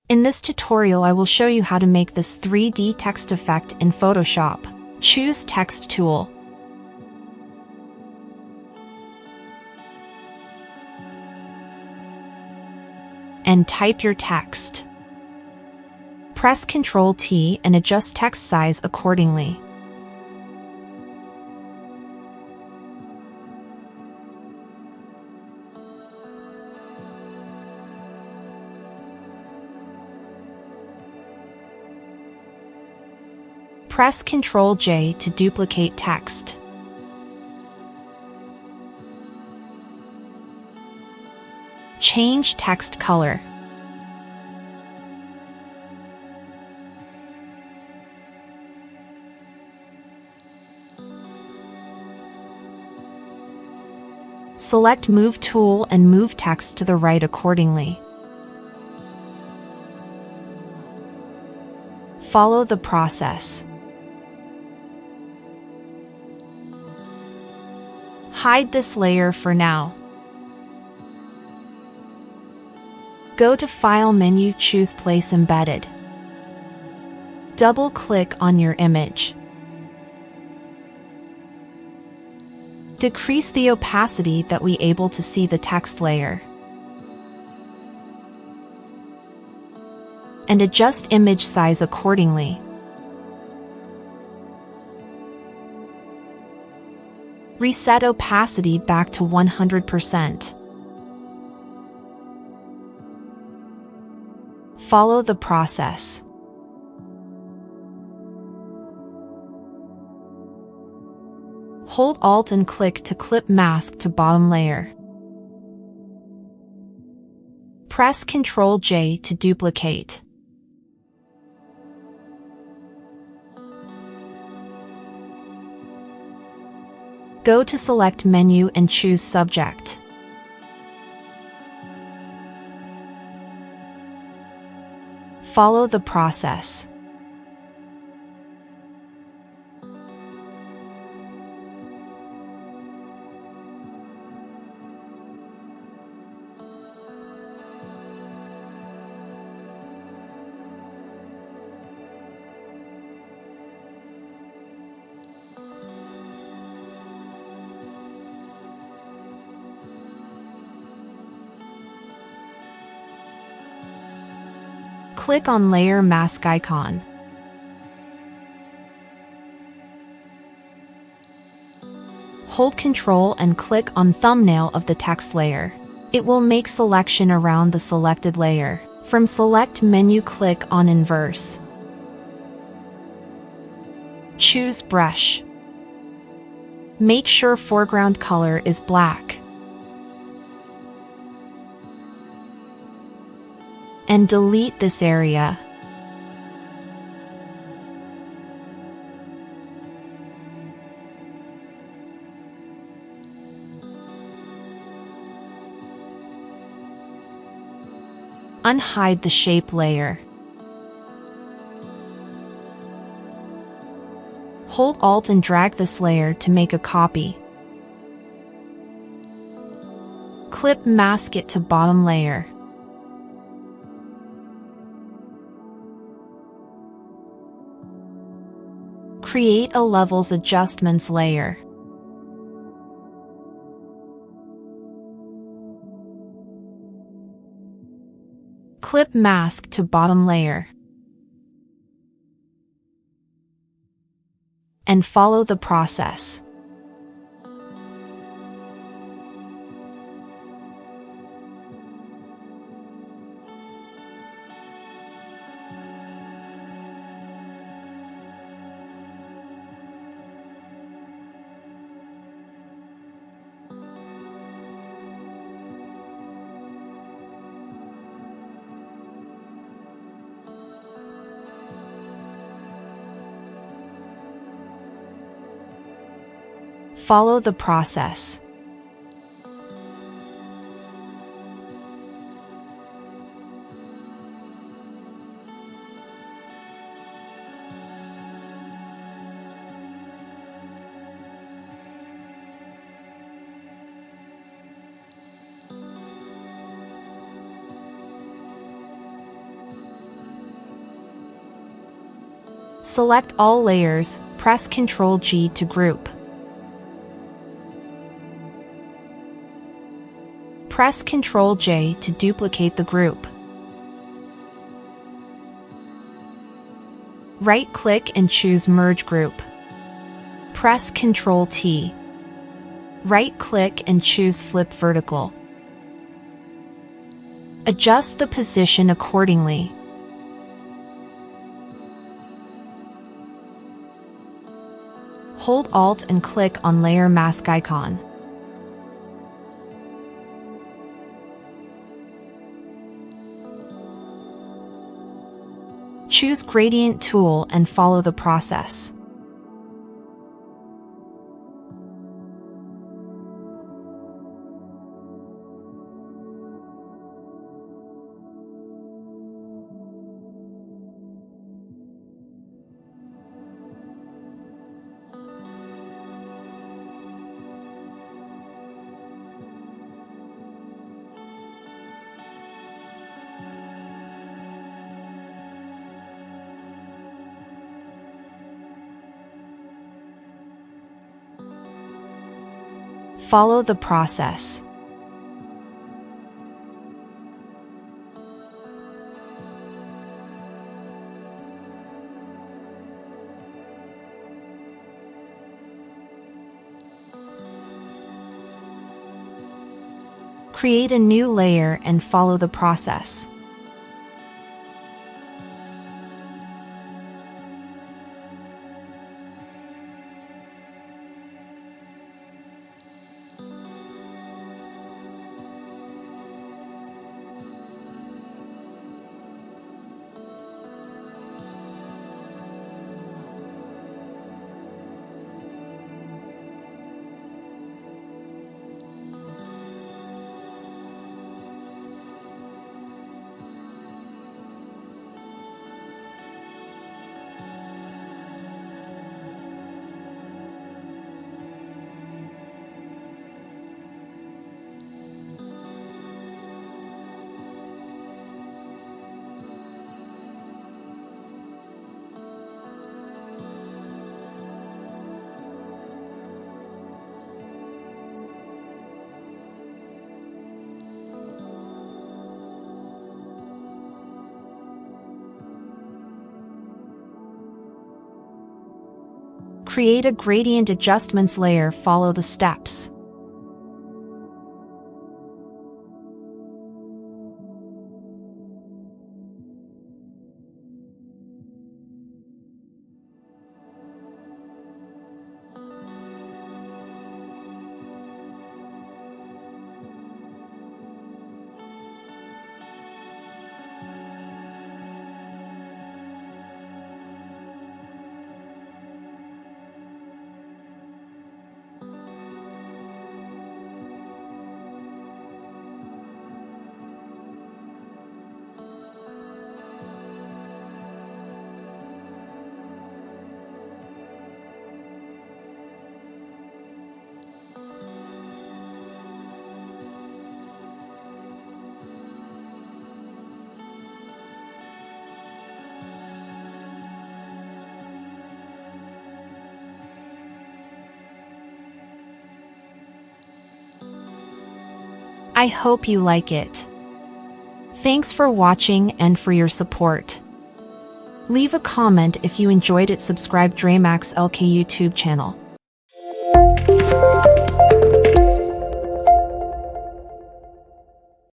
In this tutorial, I will show you how to make this 3D text effect in Photoshop. Choose Text tool. And type your text. Press Ctrl+T and adjust text size accordingly. Press Ctrl+J to duplicate text. Change text color. Select Move tool and move text to the right accordingly. Follow the process. Hide this layer for now. Go to File menu, choose Place Embedded. Double-click on your image. Decrease the opacity that we able to see the text layer. And adjust image size accordingly. Reset opacity back to 100%. Follow the process. Hold Alt and click to clip mask to bottom layer. Press Ctrl+J to duplicate. Go to Select menu and choose Subject. Follow the process. Click on Layer Mask icon. Hold Ctrl and click on Thumbnail of the text layer. It will make selection around the selected layer. From Select menu, click on Inverse. Choose Brush. Make sure foreground color is black. And delete this area. Unhide the shape layer. Hold Alt and drag this layer to make a copy. Clip mask it to bottom layer. Create a Levels Adjustments layer. Clip mask to bottom layer. And follow the process. Follow the process. Select all layers, press Ctrl-G to group. Press Ctrl-J to duplicate the group. Right-click and choose Merge Group. Press Ctrl-T. Right-click and choose Flip Vertical. Adjust the position accordingly. Hold Alt and click on Layer Mask icon. Choose Gradient tool and follow the process. Follow the process. Create a new layer and follow the process. Create a gradient adjustments layer. Follow the steps. I hope you like it. Thanks for watching and for your support. Leave a comment if you enjoyed it. Subscribe Dramax LK YouTube channel.